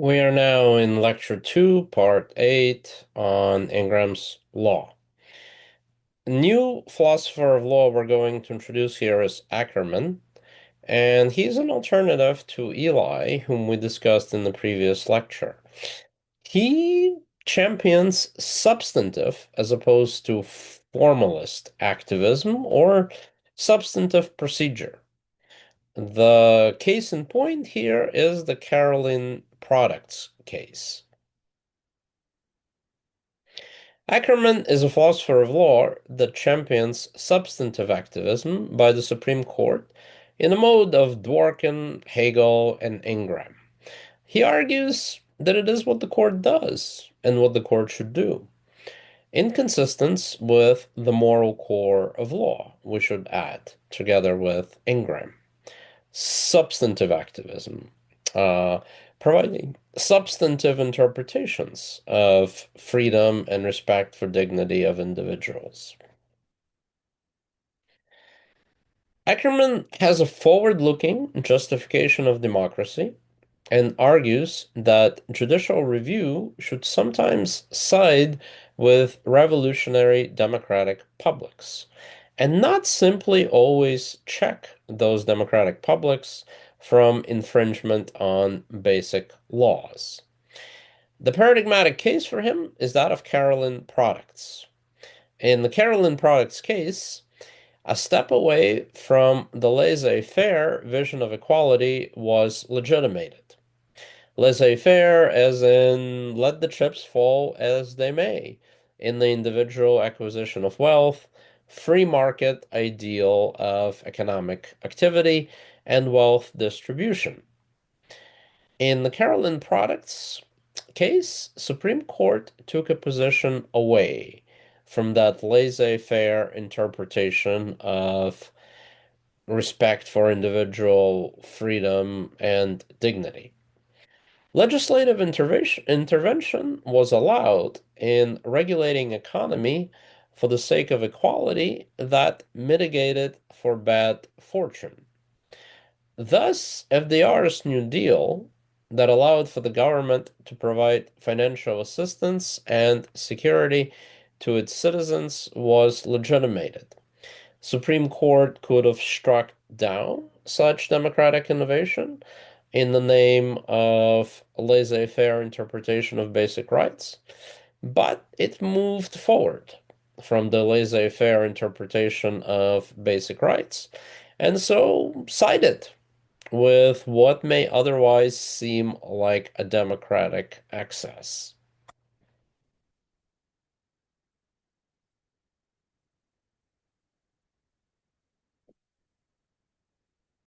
We are now in Lecture 2, Part 8 on Ingram's Law. A new philosopher of law we're going to introduce here is Ackerman, and he's an alternative to Eli, whom we discussed in the previous lecture. He champions substantive as opposed to formalist activism or substantive procedure. The case in point here is the Caroline Products case. Ackerman is a philosopher of law that champions substantive activism by the Supreme Court in a mode of Dworkin, Hegel, and Ingram. He argues that it is what the court does and what the court should do, in consistence with the moral core of law, we should add, together with Ingram. Substantive activism, uh, providing substantive interpretations of freedom and respect for dignity of individuals. Ackerman has a forward-looking justification of democracy and argues that judicial review should sometimes side with revolutionary democratic publics and not simply always check those democratic publics from infringement on basic laws. The paradigmatic case for him is that of Caroline Products. In the Caroline Products case, a step away from the laissez-faire vision of equality was legitimated. Laissez-faire, as in let the chips fall as they may, in the individual acquisition of wealth, free market ideal of economic activity, and wealth distribution. In the Caroline Products case, Supreme Court took a position away from that laissez-faire interpretation of respect for individual freedom and dignity. Legislative intervention was allowed in regulating economy for the sake of equality that mitigated for bad fortune. Thus, FDR's New Deal that allowed for the government to provide financial assistance and security to its citizens was legitimated. Supreme Court could have struck down such democratic innovation in the name of a laissez-faire interpretation of basic rights, but it moved forward from the laissez-faire interpretation of basic rights, and so sided with what may otherwise seem like a democratic excess.